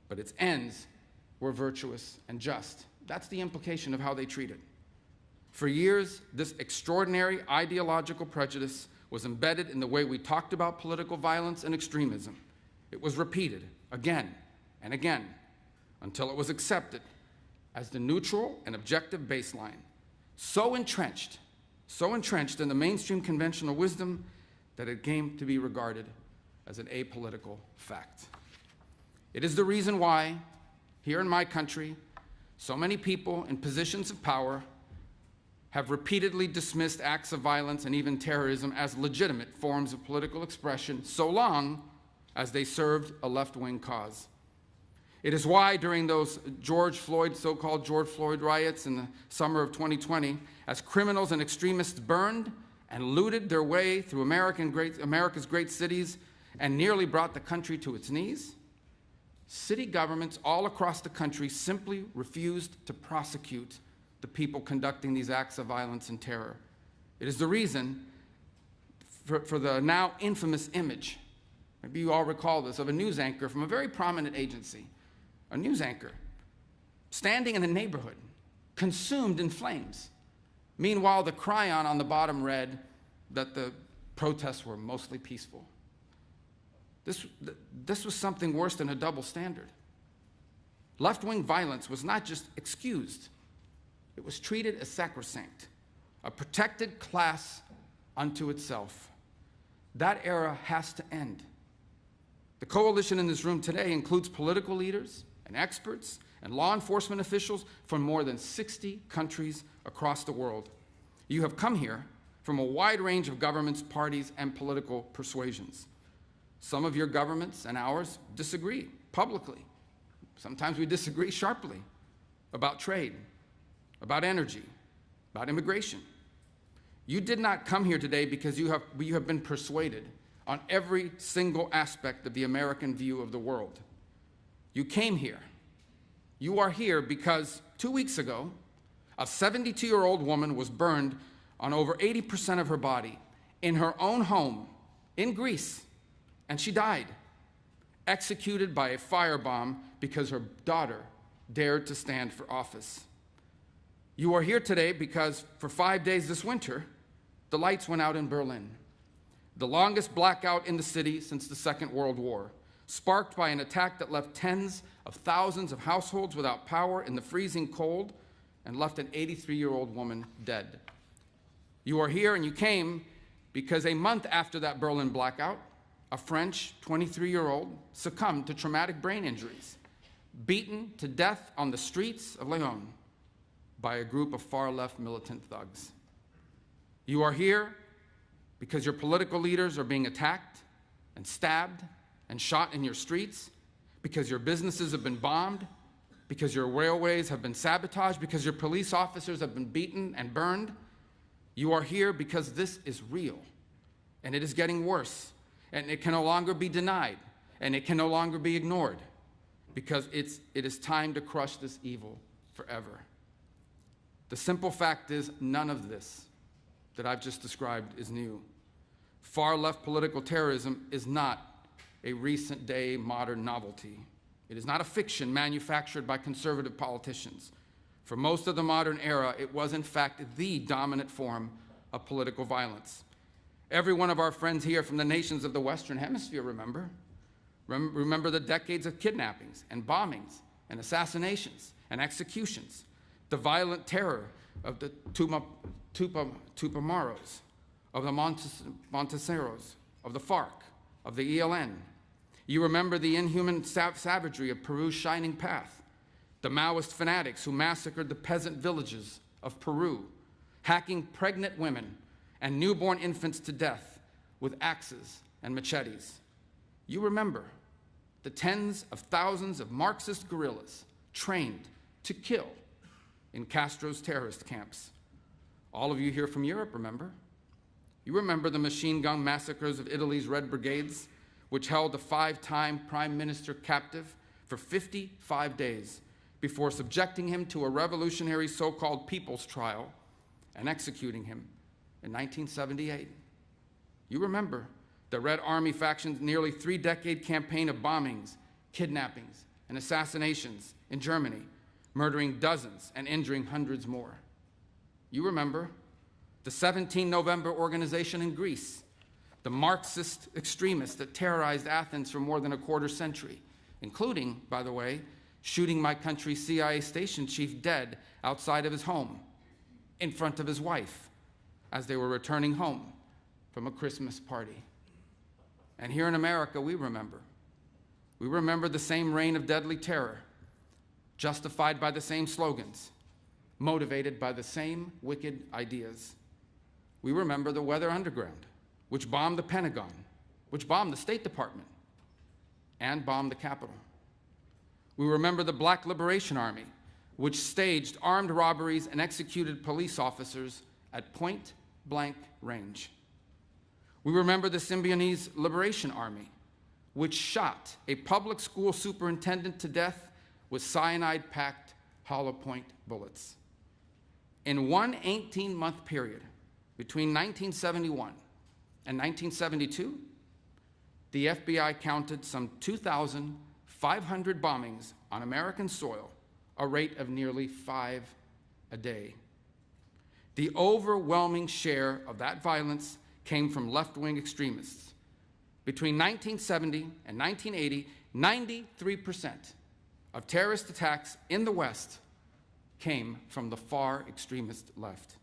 but its ends were virtuous and just. That's the implication of how they treated. For years, this extraordinary ideological prejudice was embedded in the way we talked about political violence and extremism. It was repeated again and again until it was accepted as the neutral and objective baseline, so entrenched in the mainstream conventional wisdom that it came to be regarded as an apolitical fact. It is the reason why, here in my country, so many people in positions of power have repeatedly dismissed acts of violence and even terrorism as legitimate forms of political expression, so long as they served a left-wing cause. It is why during those so-called George Floyd riots in the summer of 2020, as criminals and extremists burned and looted their way through America's great cities and nearly brought the country to its knees, city governments all across the country simply refused to prosecute the people conducting these acts of violence and terror. It is the reason for the now infamous image, maybe you all recall this, of a news anchor from a very prominent agency, a news anchor standing in a neighborhood consumed in flames. Meanwhile, the chyron on the bottom read that the protests were mostly peaceful. This was something worse than a double standard. Left-wing violence was not just excused, it was treated as sacrosanct, a protected class unto itself. That era has to end. The coalition in this room today includes political leaders and experts and law enforcement officials from more than 60 countries across the world. You have come here from a wide range of governments, parties, and political persuasions. Some of your governments and ours disagree publicly. Sometimes we disagree sharply about trade, about energy, about immigration. You did not come here today because you have been persuaded on every single aspect of the American view of the world. You came here. You are here because 2 weeks ago, a 72-year-old woman was burned on over 80% of her body in her own home in Greece, and she died, executed by a firebomb because her daughter dared to stand for office. You are here today because for 5 days this winter, the lights went out in Berlin, the longest blackout in the city since the Second World War, sparked by an attack that left tens of thousands of households without power in the freezing cold and left an 83-year-old woman dead. You are here and you came because a month after that Berlin blackout, a French 23-year-old succumbed to traumatic brain injuries, beaten to death on the streets of Lyon by a group of far-left militant thugs. You are here because your political leaders are being attacked and stabbed and shot in your streets, because your businesses have been bombed, because your railways have been sabotaged, because your police officers have been beaten and burned. You are here because this is real, and it is getting worse, and it can no longer be denied, and it can no longer be ignored, because it is time to crush this evil forever. The simple fact is, none of this that I've just described is new. Far-left political terrorism is not a recent-day modern novelty. It is not a fiction manufactured by conservative politicians. For most of the modern era, it was in fact the dominant form of political violence. Every one of our friends here from the nations of the Western Hemisphere remember the decades of kidnappings and bombings and assassinations and executions, the violent terror of the Tupamaros, of the Monteseros, of the FARC, of the ELN. You remember the inhuman savagery of Peru's Shining Path, the Maoist fanatics who massacred the peasant villages of Peru, hacking pregnant women and newborn infants to death with axes and machetes. You remember the tens of thousands of Marxist guerrillas trained to kill in Castro's terrorist camps. All of you here from Europe remember. You remember the machine gun massacres of Italy's Red Brigades, which held a 5-time prime minister captive for 55 days before subjecting him to a revolutionary so-called people's trial and executing him in 1978. You remember the Red Army faction's nearly 3-decade campaign of bombings, kidnappings, and assassinations in Germany, murdering dozens and injuring hundreds more. You remember the 17 November organization in Greece, the Marxist extremists that terrorized Athens for more than a quarter century, including, by the way, shooting my country's CIA station chief dead outside of his home in front of his wife as they were returning home from a Christmas party. And here in America, we remember. We remember the same reign of deadly terror, justified by the same slogans, motivated by the same wicked ideas. We remember the Weather Underground, which bombed the Pentagon, which bombed the State Department, and bombed the Capitol. We remember the Black Liberation Army, which staged armed robberies and executed police officers at point-blank range. We remember the Symbionese Liberation Army, which shot a public school superintendent to death with cyanide-packed hollow point bullets. In one 18-month period, between 1971 and 1972, the FBI counted some 2,500 bombings on American soil, a rate of nearly 5 a day. The overwhelming share of that violence came from left-wing extremists. Between 1970 and 1980, 93% of terrorist attacks in the West came from the far extremist left.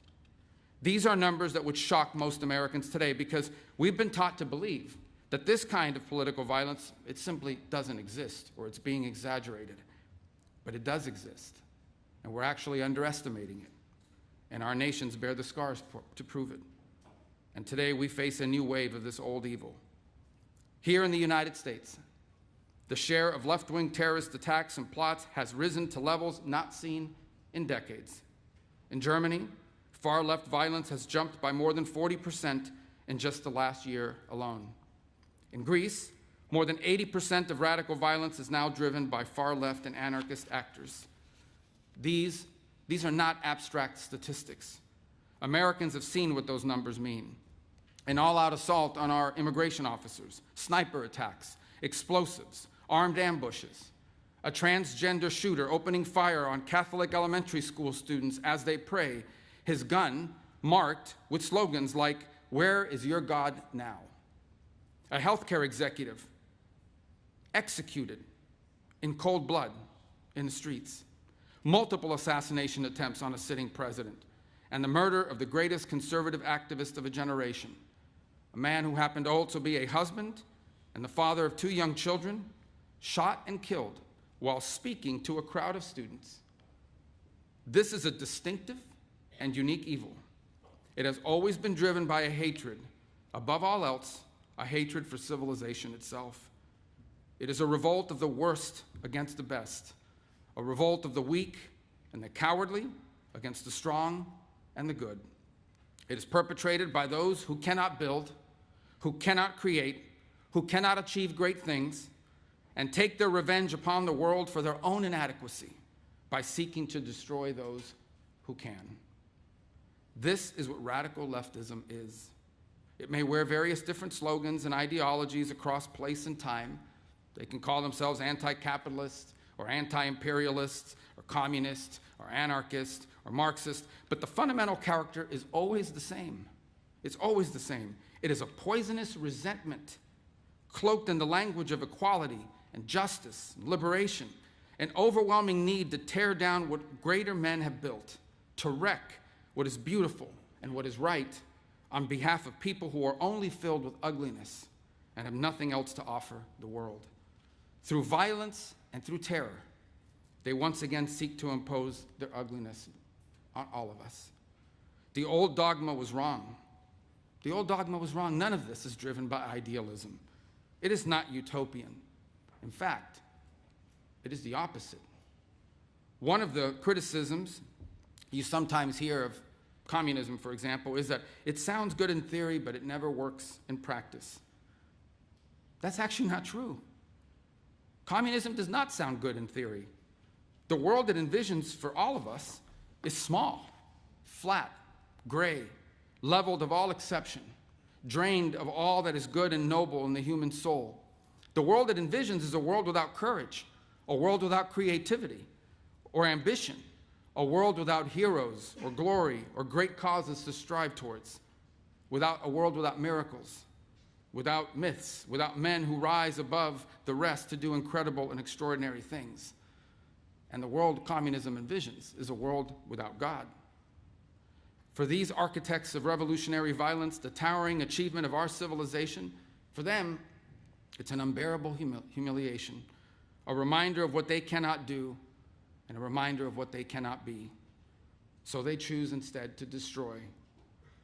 These are numbers that would shock most Americans today because we've been taught to believe that this kind of political violence, it simply doesn't exist or it's being exaggerated. But it does exist, and we're actually underestimating it. And our nations bear the scars to prove it. And today we face a new wave of this old evil. Here in the United States, the share of left-wing terrorist attacks and plots has risen to levels not seen in decades. In Germany, far-left violence has jumped by more than 40% in just the last year alone. In Greece, more than 80% of radical violence is now driven by far-left and anarchist actors. These are not abstract statistics. Americans have seen what those numbers mean. An all-out assault on our immigration officers, sniper attacks, explosives, armed ambushes, a transgender shooter opening fire on Catholic elementary school students as they pray, his gun marked with slogans like, "Where is your God now?" A healthcare executive executed in cold blood in the streets, multiple assassination attempts on a sitting president, and the murder of the greatest conservative activist of a generation, a man who happened to also be a husband and the father of 2 young children, shot and killed while speaking to a crowd of students. This is a distinctive and unique evil. It has always been driven by a hatred, above all else, a hatred for civilization itself. It is a revolt of the worst against the best, a revolt of the weak and the cowardly against the strong and the good. It is perpetrated by those who cannot build, who cannot create, who cannot achieve great things, and take their revenge upon the world for their own inadequacy by seeking to destroy those who can. This is what radical leftism is. It may wear various different slogans and ideologies across place and time. They can call themselves anti-capitalist or anti-imperialist or communist or anarchist or Marxist, but the fundamental character is always the same. It's always the same. It is a poisonous resentment cloaked in the language of equality and justice and liberation, an overwhelming need to tear down what greater men have built, to wreck what is beautiful and what is right on behalf of people who are only filled with ugliness and have nothing else to offer the world. Through violence and through terror, they once again seek to impose their ugliness on all of us. The old dogma was wrong. The old dogma was wrong. None of this is driven by idealism. It is not utopian. In fact, it is the opposite. One of the criticisms you sometimes hear of communism, for example, is that it sounds good in theory, but it never works in practice. That's actually not true. Communism does not sound good in theory. The world it envisions for all of us is small, flat, gray, leveled of all exception, drained of all that is good and noble in the human soul. The world it envisions is a world without courage, a world without creativity or ambition, a world without heroes or glory or great causes to strive towards, a world without miracles, without myths, without men who rise above the rest to do incredible and extraordinary things. And the world communism envisions is a world without God. For these architects of revolutionary violence, the towering achievement of our civilization, for them, it's an unbearable humiliation, a reminder of what they cannot do, and a reminder of what they cannot be. So they choose instead to destroy.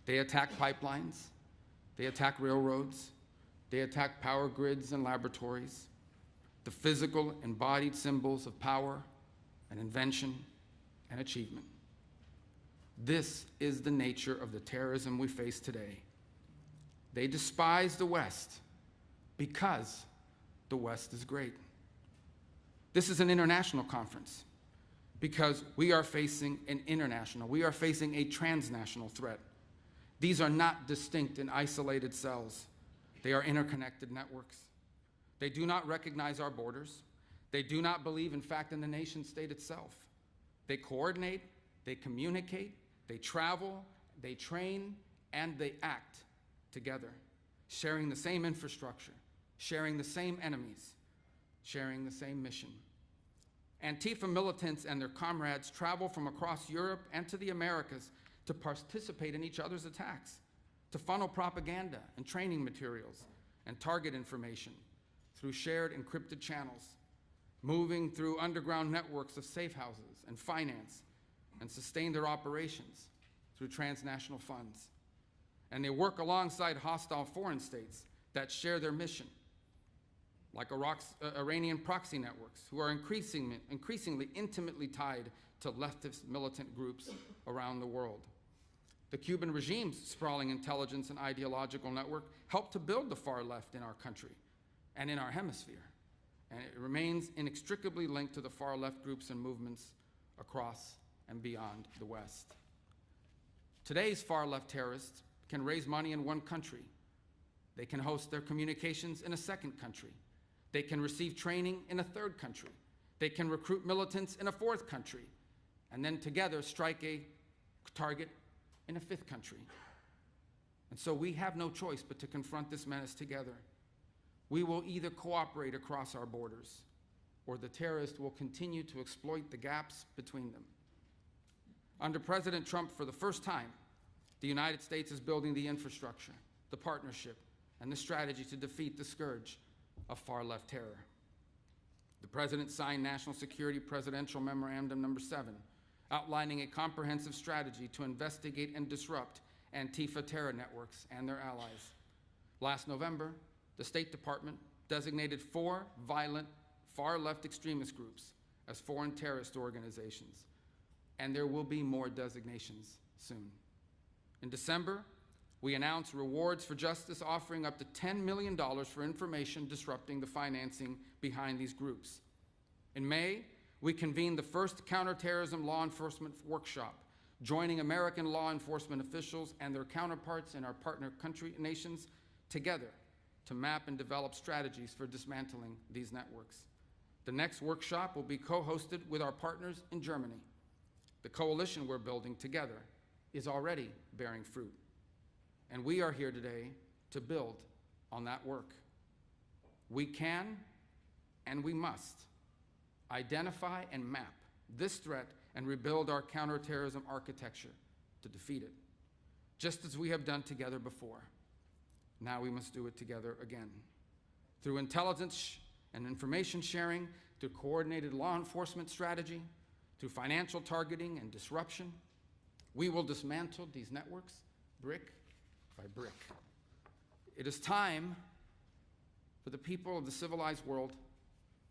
They attack pipelines, they attack railroads, they attack power grids and laboratories, the physical embodied symbols of power and invention and achievement. This is the nature of the terrorism we face today. They despise the West because the West is great. This is an international conference because we are facing a transnational threat. These are not distinct and isolated cells. They are interconnected networks. They do not recognize our borders. They do not believe, in fact, in the nation state itself. They coordinate, they communicate, they travel, they train, and they act together, sharing the same infrastructure, sharing the same enemies, sharing the same mission. Antifa militants and their comrades travel from across Europe and to the Americas to participate in each other's attacks, to funnel propaganda and training materials and target information through shared encrypted channels, moving through underground networks of safe houses and finance, and sustain their operations through transnational funds. And they work alongside hostile foreign states that share their mission, like Iranian proxy networks, who are increasingly intimately tied to leftist militant groups around the world. The Cuban regime's sprawling intelligence and ideological network helped to build the far left in our country and in our hemisphere, and it remains inextricably linked to the far left groups and movements across and beyond the West. Today's far left terrorists can raise money in one country. They can host their communications in a second country. They can receive training in a third country. They can recruit militants in a fourth country, and then together strike a target in a fifth country. And so we have no choice but to confront this menace together. We will either cooperate across our borders, or the terrorists will continue to exploit the gaps between them. Under President Trump, for the first time, the United States is building the infrastructure, the partnership, and the strategy to defeat the scourge of far-left terror. The President signed National Security Presidential Memorandum No. 7, outlining a comprehensive strategy to investigate and disrupt Antifa terror networks and their allies. Last November, the State Department designated 4 violent far-left extremist groups as foreign terrorist organizations, and there will be more designations soon. In December, we announced Rewards for Justice, offering up to $10 million for information disrupting the financing behind these groups. In May, we convened the first counterterrorism law enforcement workshop, joining American law enforcement officials and their counterparts in our partner country nations together to map and develop strategies for dismantling these networks. The next workshop will be co-hosted with our partners in Germany. The coalition we're building together is already bearing fruit, and we are here today to build on that work. We can and we must identify and map this threat and rebuild our counterterrorism architecture to defeat it, just as we have done together before. Now we must do it together again. Through intelligence and information sharing, through coordinated law enforcement strategy, through financial targeting and disruption, we will dismantle these networks brick by brick. It is time for the people of the civilized world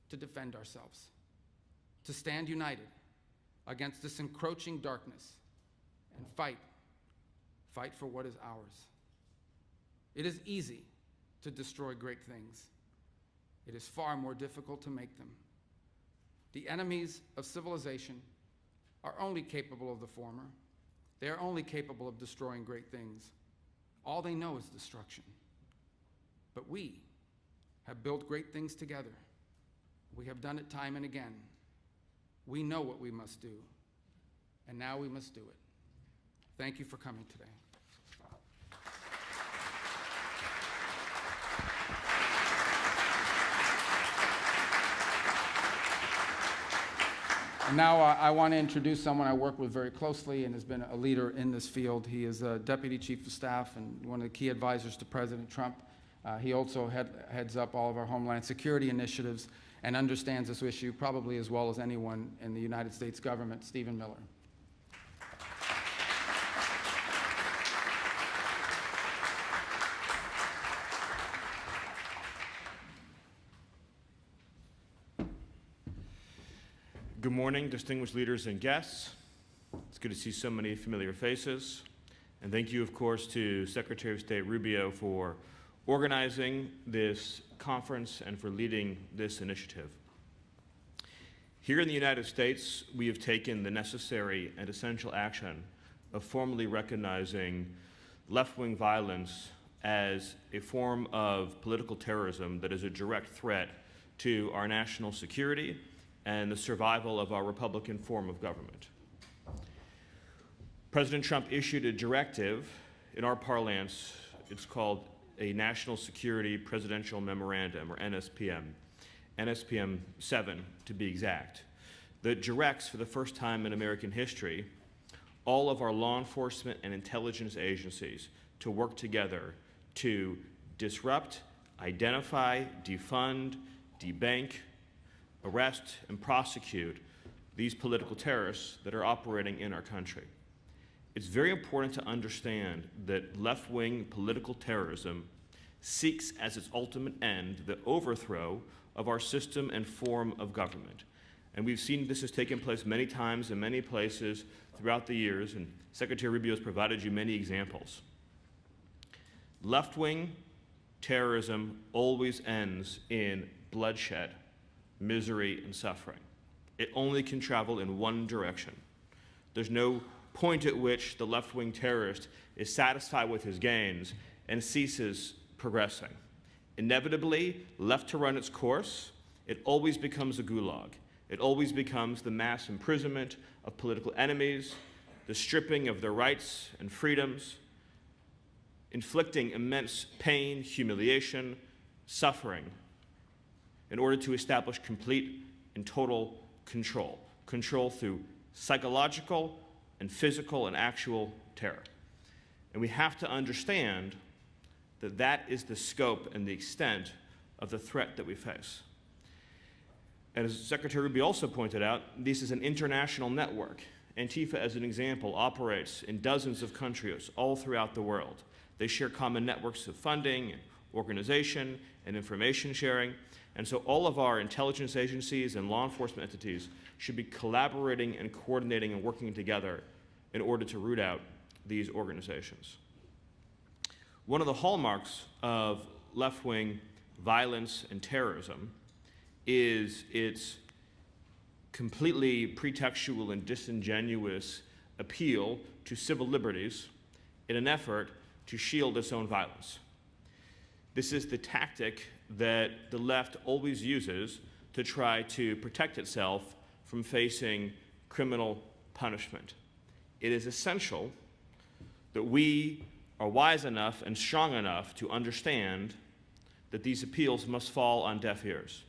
to defend ourselves, to stand united against this encroaching darkness and fight for what is ours. It is easy to destroy great things. It is far more difficult to make them. The enemies of civilization are only capable of the former. They are only capable of destroying great things. All they know is destruction. But we have built great things together. We have done it time and again. We know what we must do, and now we must do it. Thank you for coming today. And now I want to introduce someone I work with very closely and has been a leader in this field. He is a Deputy Chief of Staff and one of the key advisors to President Trump. He also heads up all of our Homeland Security initiatives and understands this issue probably as well as anyone in the United States government, Stephen Miller. Good morning, distinguished leaders and guests. It's good to see so many familiar faces. And thank you, of course, to Secretary of State Rubio for organizing this conference and for leading this initiative. Here in the United States, we have taken the necessary and essential action of formally recognizing left-wing violence as a form of political terrorism that is a direct threat to our national security and the survival of our Republican form of government. President Trump issued a directive. In our parlance, it's called a National Security Presidential Memorandum, or NSPM, NSPM 7 to be exact, that directs for the first time in American history all of our law enforcement and intelligence agencies to work together to disrupt, identify, defund, debank, arrest, and prosecute these political terrorists that are operating in our country. It's very important to understand that left-wing political terrorism seeks as its ultimate end the overthrow of our system and form of government. And we've seen this has taken place many times in many places throughout the years, and Secretary Rubio has provided you many examples. Left-wing terrorism always ends in bloodshed, misery, and suffering. It only can travel in one direction. There's no point at which the left-wing terrorist is satisfied with his gains and ceases progressing. Inevitably, left to run its course, it always becomes a gulag. It always becomes the mass imprisonment of political enemies, the stripping of their rights and freedoms, inflicting immense pain, humiliation, suffering, in order to establish complete and total control. Control through psychological and physical and actual terror. And we have to understand that that is the scope and the extent of the threat that we face. And as Secretary Rubio also pointed out, this is an international network. Antifa, as an example, operates in dozens of countries all throughout the world. They share common networks of funding and organization and information sharing. And so all of our intelligence agencies and law enforcement entities should be collaborating and coordinating and working together in order to root out these organizations. One of the hallmarks of left-wing violence and terrorism is its completely pretextual and disingenuous appeal to civil liberties in an effort to shield its own violence. This is the tactic that the left always uses to try to protect itself from facing criminal punishment. It is essential that we are wise enough and strong enough to understand that these appeals must fall on deaf ears.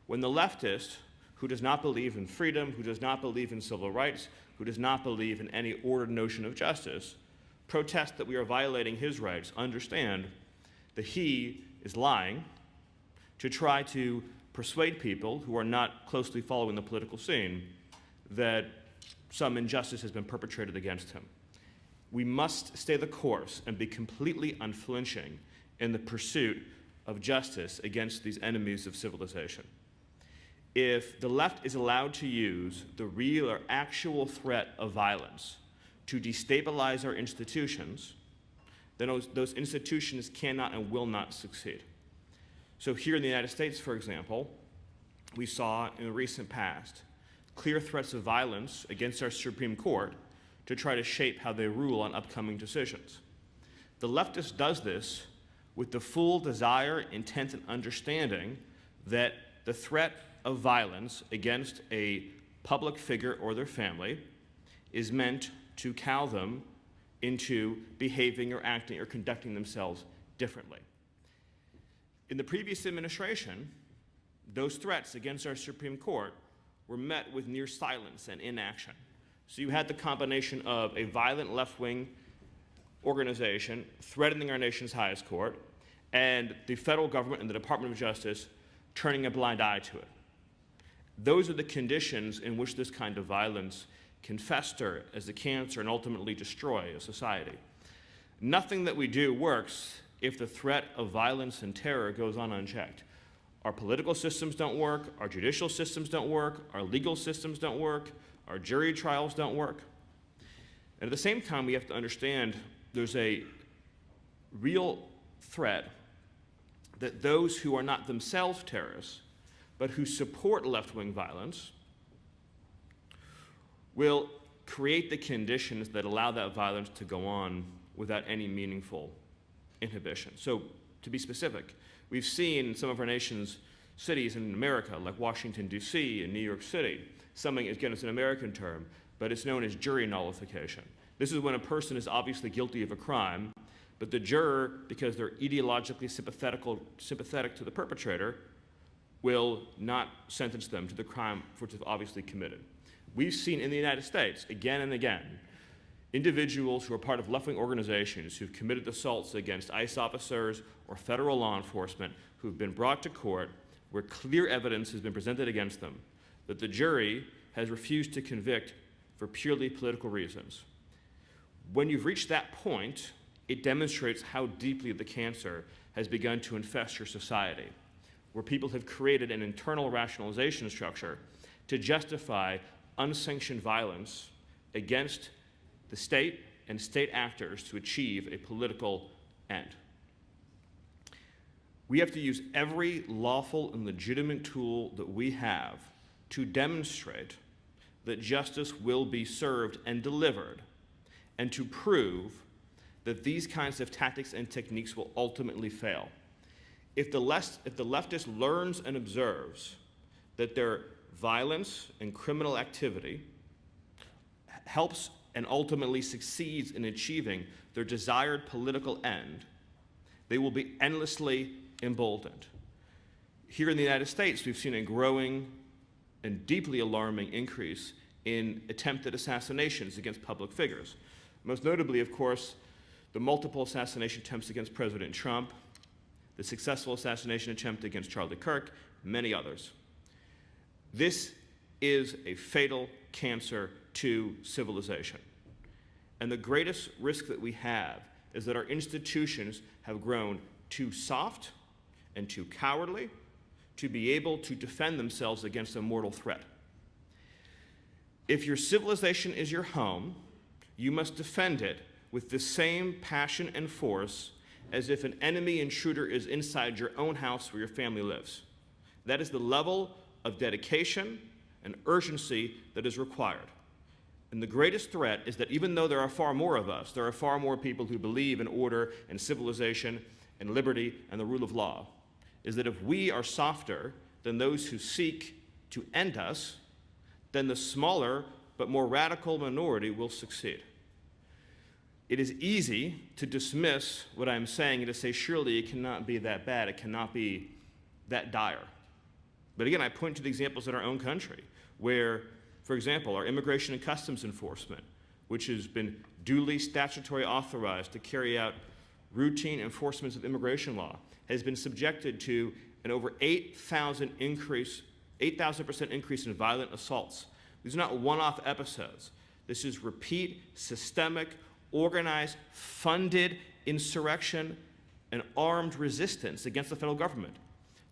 When the leftist, who does not believe in freedom, who does not believe in civil rights, who does not believe in any ordered notion of justice, protests that we are violating his rights, understand that he is lying to try to persuade people who are not closely following the political scene that some injustice has been perpetrated against him. We must stay the course and be completely unflinching in the pursuit of justice against these enemies of civilization. If the left is allowed to use the real or actual threat of violence to destabilize our institutions, then those institutions cannot and will not succeed. So here in the United States, for example, we saw in the recent past clear threats of violence against our Supreme Court to try to shape how they rule on upcoming decisions. The leftist does this with the full desire, intent, and understanding that the threat of violence against a public figure or their family is meant to cow them into behaving or acting or conducting themselves differently. In the previous administration, those threats against our Supreme Court were met with near silence and inaction. So you had the combination of a violent left-wing organization threatening our nation's highest court, and the federal government and the Department of Justice turning a blind eye to it. Those are the conditions in which this kind of violence can fester as a cancer and ultimately destroy a society. Nothing that we do works if the threat of violence and terror goes on unchecked. Our political systems don't work, our judicial systems don't work, our legal systems don't work, our jury trials don't work. And at the same time, we have to understand there's a real threat that those who are not themselves terrorists, but who support left-wing violence, will create the conditions that allow that violence to go on without any meaningful inhibition. So, to be specific, we've seen some of our nation's cities in America, like Washington, D.C. and New York City, something, again, it's an American term, but it's known as jury nullification. This is when a person is obviously guilty of a crime, but the juror, because they're ideologically sympathetic to the perpetrator, will not sentence them to the crime which they've obviously committed. We've seen in the United States, again and again, individuals who are part of left-wing organizations who've committed assaults against ICE officers or federal law enforcement who've been brought to court where clear evidence has been presented against them that the jury has refused to convict for purely political reasons. When you've reached that point, it demonstrates how deeply the cancer has begun to infest your society, where people have created an internal rationalization structure to justify unsanctioned violence against the state and state actors to achieve a political end. We have to use every lawful and legitimate tool that we have to demonstrate that justice will be served and delivered, and to prove that these kinds of tactics and techniques will ultimately fail. If the leftist learns and observes that their violence and criminal activity helps and ultimately succeeds in achieving their desired political end, they will be endlessly emboldened. Here in the United States, we've seen a growing and deeply alarming increase in attempted assassinations against public figures. Most notably, of course, the multiple assassination attempts against President Trump, the successful assassination attempt against Charlie Kirk, many others. This is a fatal cancer to civilization. And the greatest risk that we have is that our institutions have grown too soft and too cowardly to be able to defend themselves against a mortal threat. If your civilization is your home, you must defend it with the same passion and force as if an enemy intruder is inside your own house where your family lives. That is the level of dedication and urgency that is required. And the greatest threat is that even though there are far more of us, there are far more people who believe in order and civilization and liberty and the rule of law, is that if we are softer than those who seek to end us, then the smaller but more radical minority will succeed. It is easy to dismiss what I'm saying and to say, surely it cannot be that bad, it cannot be that dire. But again, I point to the examples in our own country where, for example, our Immigration and Customs Enforcement, which has been duly statutory authorized to carry out routine enforcements of immigration law, has been subjected to an over 8,000% increase in violent assaults. These are not one-off episodes. This is repeat, systemic, organized, funded insurrection and armed resistance against the federal government.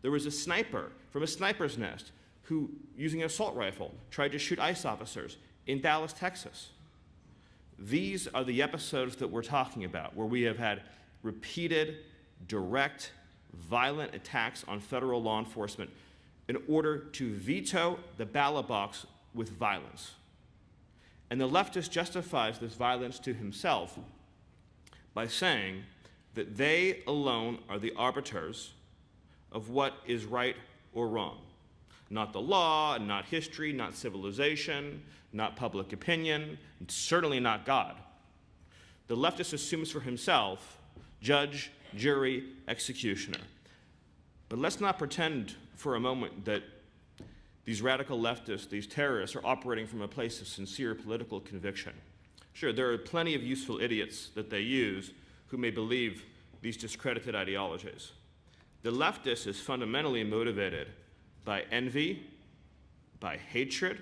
There was a sniper from a sniper's nest who, using an assault rifle, tried to shoot ICE officers in Dallas, Texas. These are the episodes that we're talking about, where we have had repeated, direct, violent attacks on federal law enforcement in order to veto the ballot box with violence. And the leftist justifies this violence to himself by saying that they alone are the arbiters of what is right or wrong. Not the law, not history, not civilization, not public opinion, and certainly not God. The leftist assumes for himself judge, jury, executioner. But let's not pretend for a moment that these radical leftists, these terrorists, are operating from a place of sincere political conviction. Sure, there are plenty of useful idiots that they use who may believe these discredited ideologies. The leftist is fundamentally motivated by envy, by hatred,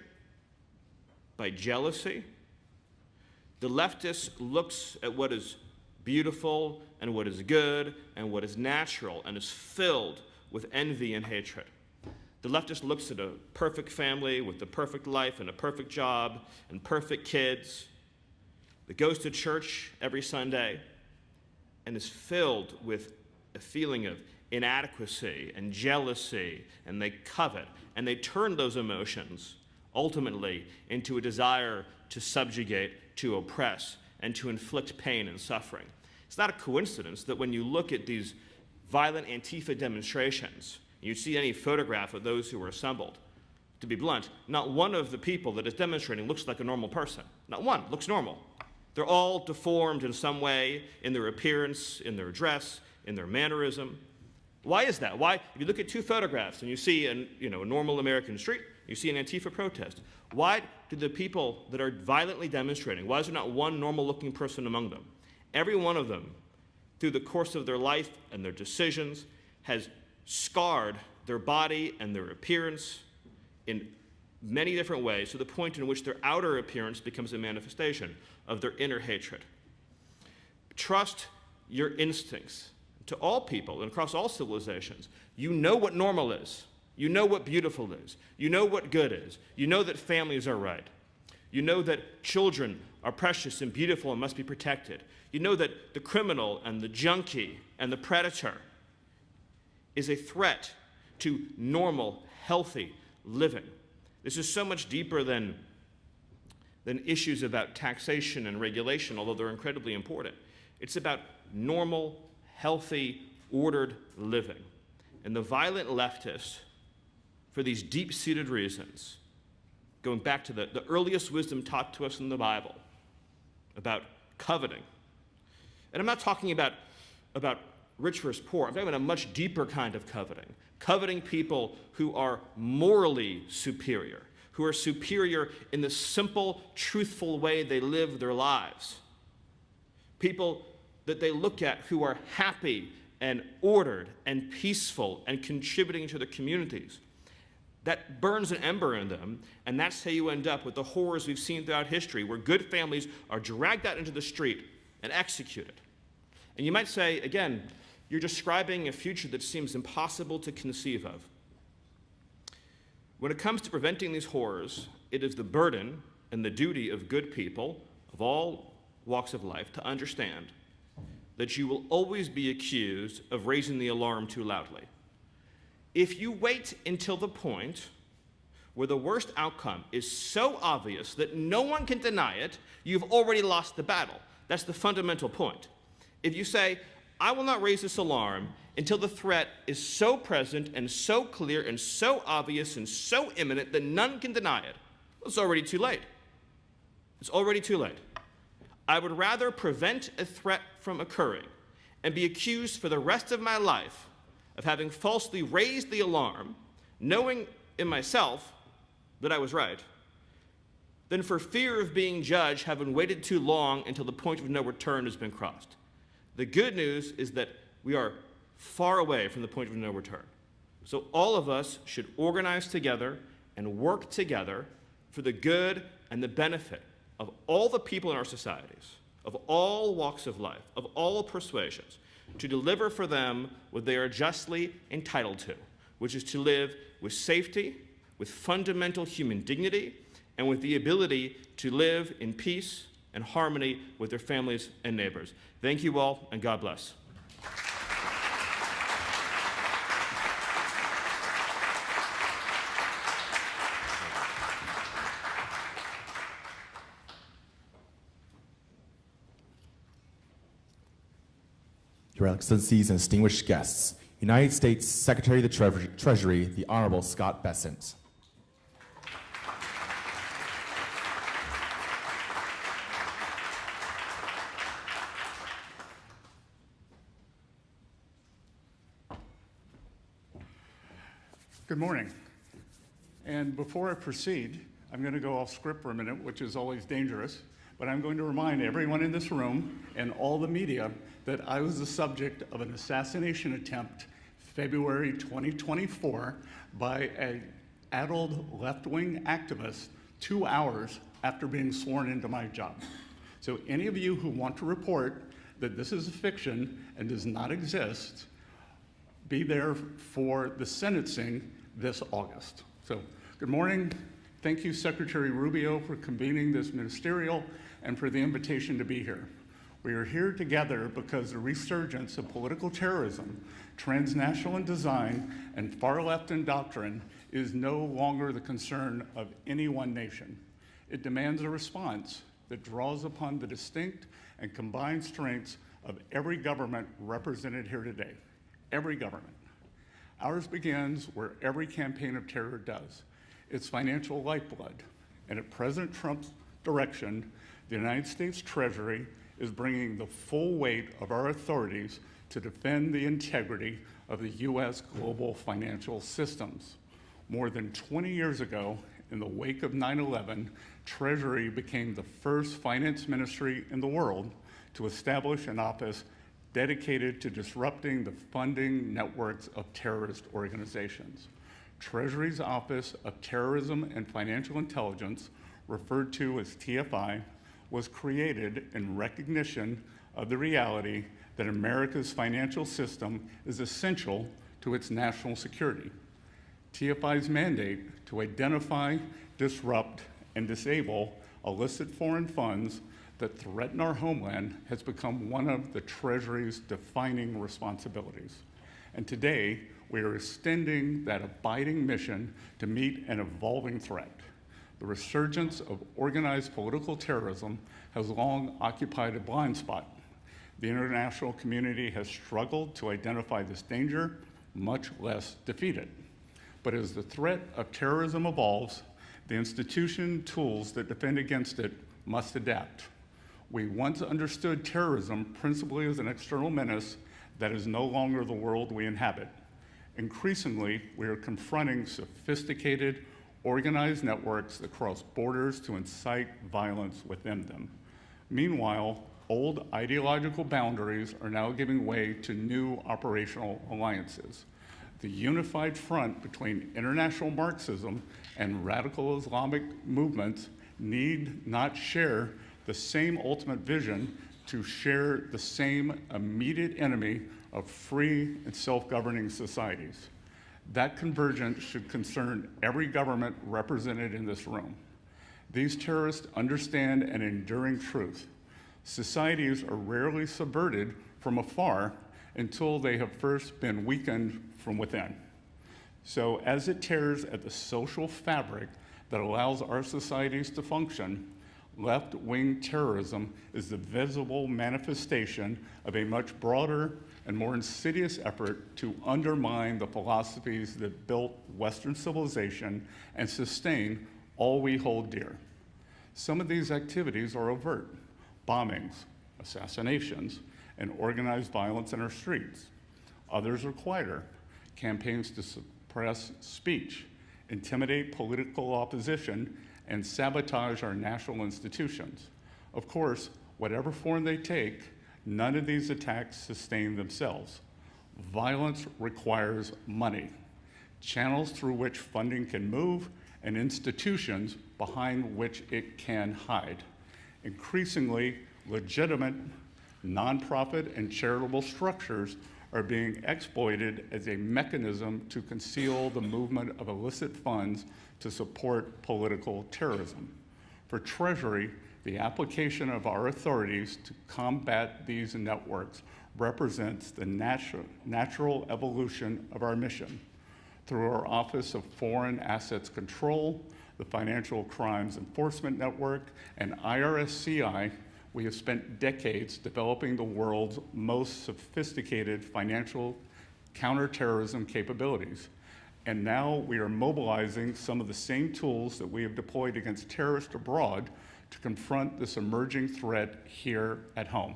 by jealousy. The leftist looks at what is beautiful and what is good and what is natural and is filled with envy and hatred. The leftist looks at a perfect family with the perfect life and a perfect job and perfect kids that goes to church every Sunday and is filled with a feeling of inadequacy and jealousy, and they covet, and they turn those emotions ultimately into a desire to subjugate, to oppress, and to inflict pain and suffering. It's not a coincidence that when you look at these violent Antifa demonstrations, you see any photograph of those who were assembled. To be blunt, not one of the people that is demonstrating looks like a normal person. Not one looks normal. They're all deformed in some way, in their appearance, in their dress, in their mannerism. Why is that? Why, if you look at two photographs and you see a normal American street, you see an Antifa protest, why do the people that are violently demonstrating, why is there not one normal-looking person among them? Every one of them, through the course of their life and their decisions, has scarred their body and their appearance in many different ways, to the point in which their outer appearance becomes a manifestation of their inner hatred. Trust your instincts. To all people and across all civilizations, you know what normal is. You know what beautiful is. You know what good is. You know that families are right. You know that children are precious and beautiful and must be protected. You know that the criminal and the junkie and the predator is a threat to normal, healthy living. This is so much deeper than issues about taxation and regulation, although they're incredibly important. It's about normal, healthy, ordered living. And the violent leftists, for these deep-seated reasons, going back to the earliest wisdom taught to us in the Bible about coveting. And I'm not talking about rich versus poor. I'm talking about a much deeper kind of coveting. Coveting people who are morally superior, who are superior in the simple, truthful way they live their lives. People that they look at who are happy and ordered and peaceful and contributing to their communities. That burns an ember in them, and that's how you end up with the horrors we've seen throughout history, where good families are dragged out into the street and executed. And you might say, again, you're describing a future that seems impossible to conceive of. When it comes to preventing these horrors, it is the burden and the duty of good people of all walks of life to understand that you will always be accused of raising the alarm too loudly. If you wait until the point where the worst outcome is so obvious that no one can deny it, you've already lost the battle. That's the fundamental point. If you say, I will not raise this alarm until the threat is so present and so clear and so obvious and so imminent that none can deny it, well, it's already too late. It's already too late. I would rather prevent a threat from occurring and be accused for the rest of my life of having falsely raised the alarm, knowing in myself that I was right, than for fear of being judged, having waited too long until the point of no return has been crossed. The good news is that we are far away from the point of no return. So all of us should organize together and work together for the good and the benefit of all the people in our societies, of all walks of life, of all persuasions, to deliver for them what they are justly entitled to, which is to live with safety, with fundamental human dignity, and with the ability to live in peace and harmony with their families and neighbors. Thank you all, and God bless. Your Excellencies and distinguished guests, United States Secretary of the Treasury, the Honorable Scott Bessent. Good morning. And before I proceed, I'm going to go off script for a minute, which is always dangerous, but I'm going to remind everyone in this room and all the media that I was the subject of an assassination attempt February 2024 by an addled left-wing activist 2 hours after being sworn into my job. So any of you who want to report that this is a fiction and does not exist, be there for the sentencing this August. So, good morning. Thank you, Secretary Rubio, for convening this ministerial and for the invitation to be here. We are here together because the resurgence of political terrorism, transnational in design, and far-left in doctrine is no longer the concern of any one nation. It demands a response that draws upon the distinct and combined strengths of every government represented here today. Every government. Ours begins where every campaign of terror does. Its financial lifeblood. And at President Trump's direction, the United States Treasury is bringing the full weight of our authorities to defend the integrity of the U.S. global financial systems. More than 20 years ago, in the wake of 9/11, Treasury became the first finance ministry in the world to establish an office dedicated to disrupting the funding networks of terrorist organizations. Treasury's Office of Terrorism and Financial Intelligence, referred to as TFI, was created in recognition of the reality that America's financial system is essential to its national security. TFI's mandate to identify, disrupt, and disable illicit foreign funds that threaten our homeland has become one of the Treasury's defining responsibilities. And today, we are extending that abiding mission to meet an evolving threat. The resurgence of organized political terrorism has long occupied a blind spot. The international community has struggled to identify this danger, much less defeat it. But as the threat of terrorism evolves, the institution tools that defend against it must adapt. We once understood terrorism principally as an external menace that is no longer the world we inhabit. Increasingly, we are confronting sophisticated, organized networks that cross borders to incite violence within them. Meanwhile, old ideological boundaries are now giving way to new operational alliances. The unified front between international Marxism and radical Islamic movements need not share the same ultimate vision to share the same immediate enemy of free and self-governing societies. That convergence should concern every government represented in this room. These terrorists understand an enduring truth. Societies are rarely subverted from afar until they have first been weakened from within. So as it tears at the social fabric that allows our societies to function, left-wing terrorism is the visible manifestation of a much broader and more insidious effort to undermine the philosophies that built Western civilization and sustain all we hold dear. Some of these activities are overt: bombings, assassinations, and organized violence in our streets. Others are quieter: campaigns to suppress speech, intimidate political opposition, and sabotage our national institutions. Of course, whatever form they take, none of these attacks sustain themselves. Violence requires money, channels through which funding can move, and institutions behind which it can hide. Increasingly, legitimate, nonprofit, and charitable structures are being exploited as a mechanism to conceal the movement of illicit funds to support political terrorism. For Treasury, the application of our authorities to combat these networks represents the natural evolution of our mission. Through our Office of Foreign Assets Control, the Financial Crimes Enforcement Network, and IRSCI, we have spent decades developing the world's most sophisticated financial counterterrorism capabilities. And now we are mobilizing some of the same tools that we have deployed against terrorists abroad to confront this emerging threat here at home.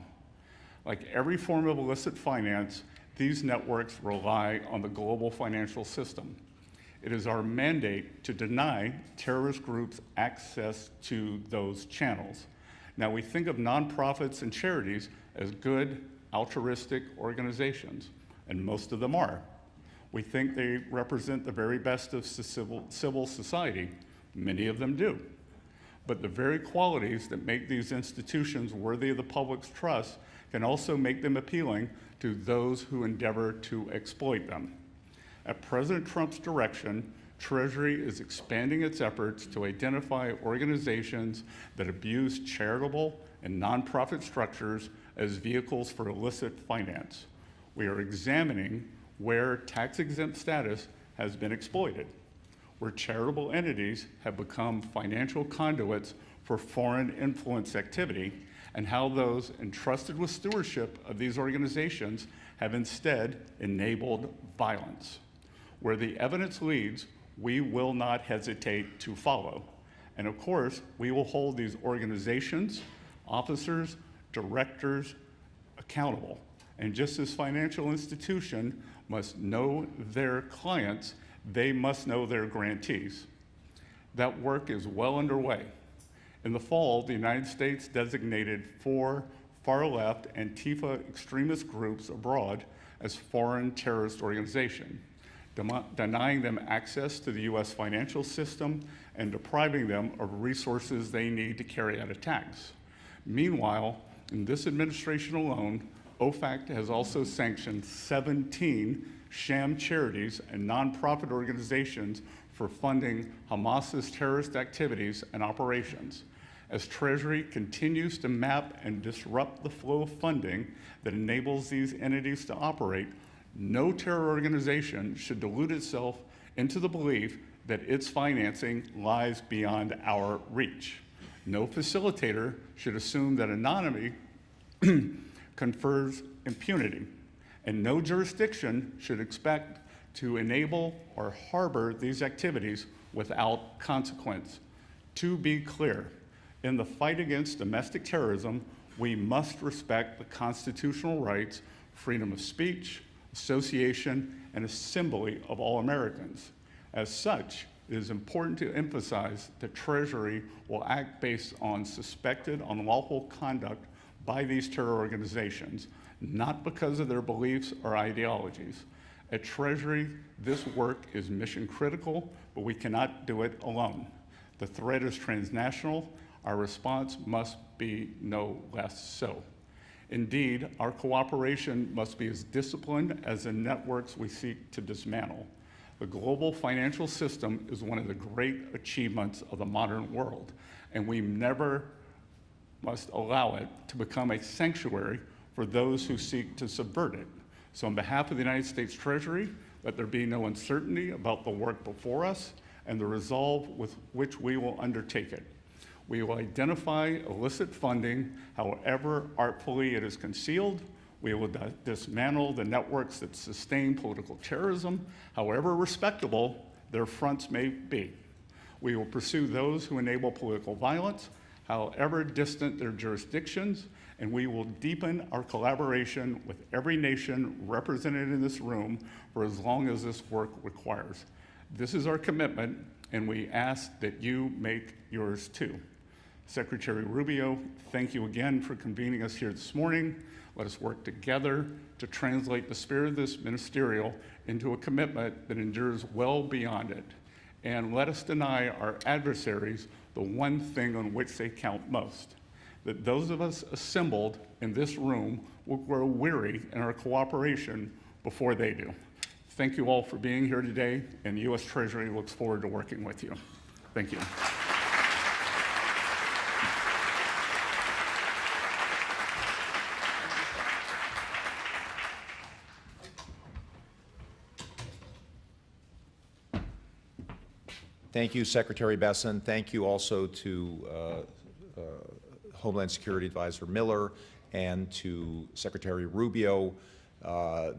Like every form of illicit finance, these networks rely on the global financial system. It is our mandate to deny terrorist groups access to those channels. Now, we think of nonprofits and charities as good, altruistic organizations, and most of them are. We think they represent the very best of civil society. Many of them do. But the very qualities that make these institutions worthy of the public's trust can also make them appealing to those who endeavor to exploit them. At President Trump's direction, Treasury is expanding its efforts to identify organizations that abuse charitable and nonprofit structures as vehicles for illicit finance. We are examining where tax-exempt status has been exploited, where charitable entities have become financial conduits for foreign influence activity, and how those entrusted with stewardship of these organizations have instead enabled violence. Where the evidence leads, we will not hesitate to follow. And of course, we will hold these organizations, officers, directors accountable. And just as financial institutions must know their clients, they must know their grantees. That work is well underway. In the fall, the United States designated 4 far-left Antifa extremist groups abroad as foreign terrorist organizations, denying them access to the US financial system and depriving them of resources they need to carry out attacks. Meanwhile, in this administration alone, OFAC has also sanctioned 17 sham charities and nonprofit organizations for funding Hamas's terrorist activities and operations. As Treasury continues to map and disrupt the flow of funding that enables these entities to operate, no terror organization should delude itself into the belief that its financing lies beyond our reach. No facilitator should assume that anonymity confers impunity, and no jurisdiction should expect to enable or harbor these activities without consequence. To be clear, in the fight against domestic terrorism, we must respect the constitutional rights, freedom of speech, association, and assembly of all Americans. As such, it is important to emphasize that Treasury will act based on suspected unlawful conduct by these terror organizations, not because of their beliefs or ideologies. At Treasury, this work is mission critical, but we cannot do it alone. The threat is transnational. Our response must be no less so. Indeed, our cooperation must be as disciplined as the networks we seek to dismantle. The global financial system is one of the great achievements of the modern world, and we never must allow it to become a sanctuary for those who seek to subvert it. So on behalf of the United States Treasury, let there be no uncertainty about the work before us and the resolve with which we will undertake it. We will identify illicit funding, however artfully it is concealed. We will dismantle the networks that sustain political terrorism, however respectable their fronts may be. We will pursue those who enable political violence, however distant their jurisdictions, and we will deepen our collaboration with every nation represented in this room for as long as this work requires. This is our commitment, and we ask that you make yours too. Secretary Rubio, thank you again for convening us here this morning. Let us work together to translate the spirit of this ministerial into a commitment that endures well beyond it. And let us deny our adversaries the one thing on which they count most, that those of us assembled in this room will grow weary in our cooperation before they do. Thank you all for being here today, and the U.S. Treasury looks forward to working with you. Thank you. Thank you, Secretary Besson. Thank you also to Homeland Security Advisor Miller and to Secretary Rubio.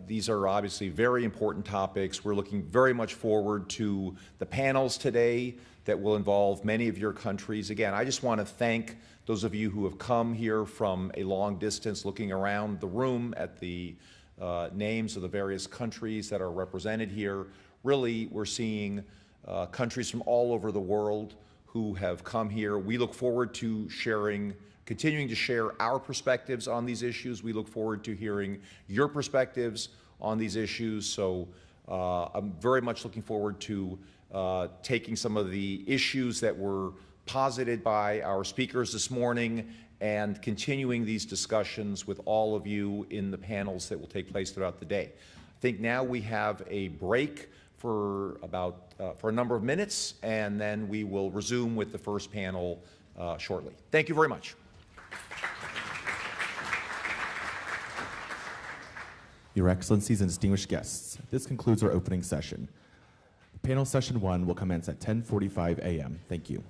These are obviously very important topics. We're looking very much forward to the panels today that will involve many of your countries. Again, I just want to thank those of you who have come here from a long distance, looking around the room at the names of the various countries that are represented here. Really, we're seeing countries from all over the world who have come here. We look forward to continuing to share our perspectives on these issues. We look forward to hearing your perspectives on these issues. So I'm very much looking forward to taking some of the issues that were posited by our speakers this morning and continuing these discussions with all of you in the panels that will take place throughout the day. I think now we have a break for a number of minutes, and then we will resume with the first panel shortly. Thank you very much. Your Excellencies and distinguished guests, this concludes our opening session. Panel session 1 will commence at 10:45 a.m. Thank you.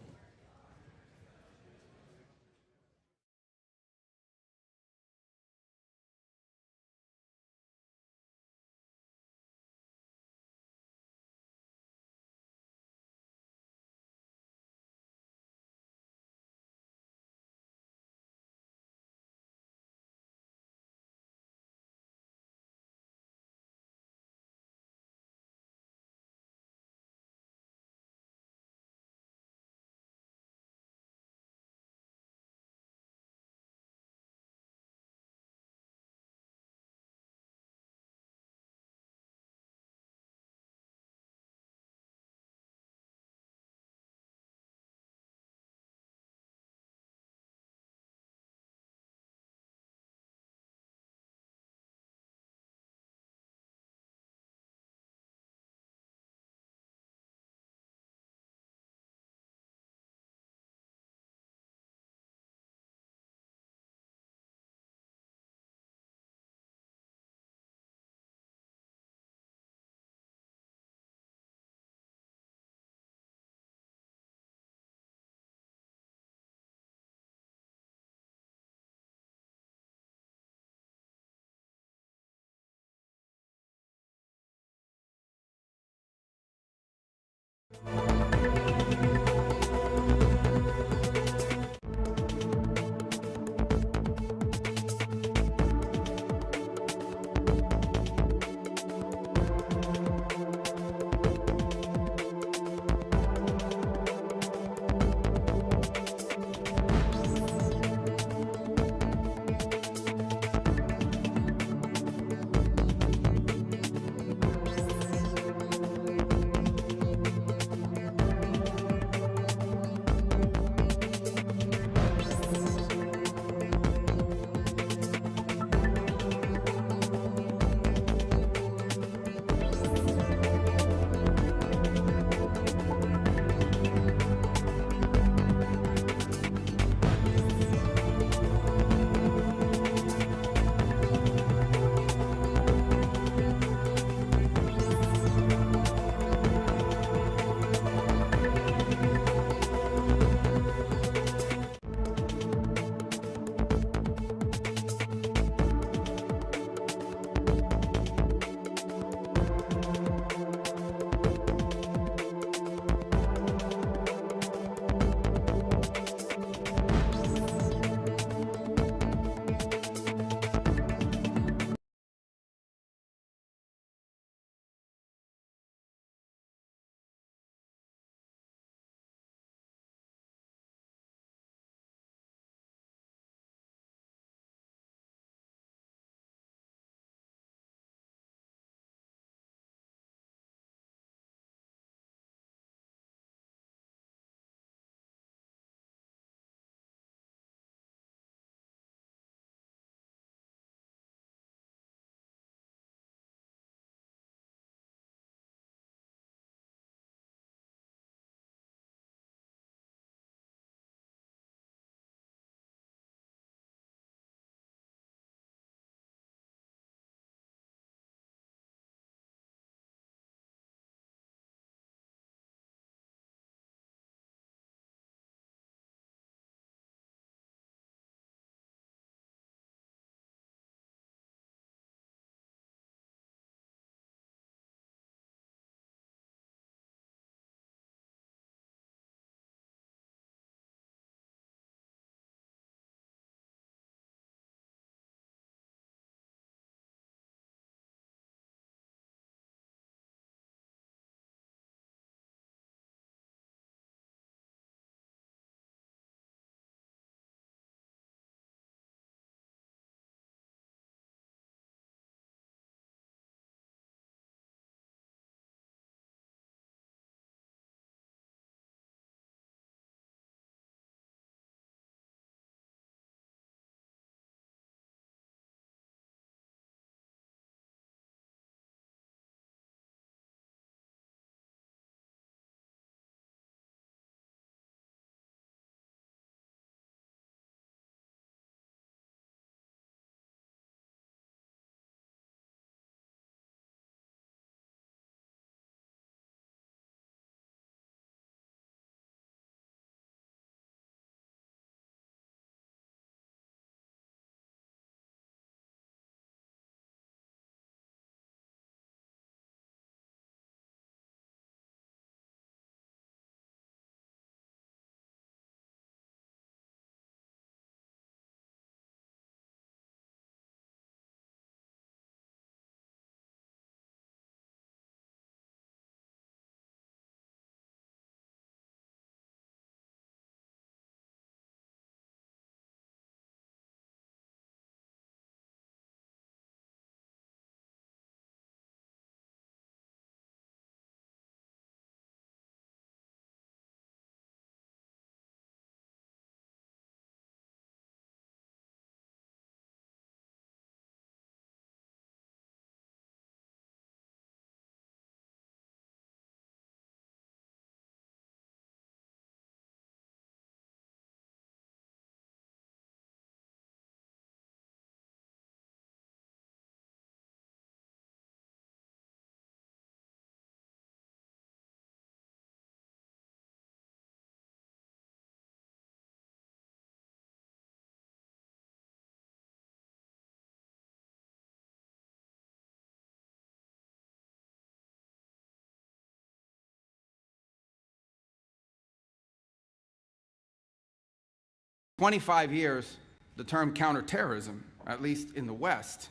25 years, the term counterterrorism, at least in the West,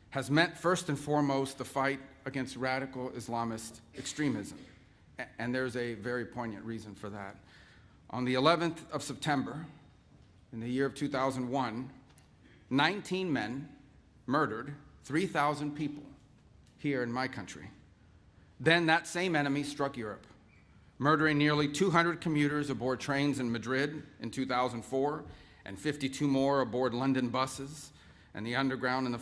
has meant first and foremost the fight against radical Islamist extremism. And there's a very poignant reason for that. On the 11th of September, in the year of 2001, 19 men murdered 3,000 people here in my country. Then that same enemy struck Europe, murdering nearly 200 commuters aboard trains in Madrid in 2004, and 52 more aboard London buses and the underground in the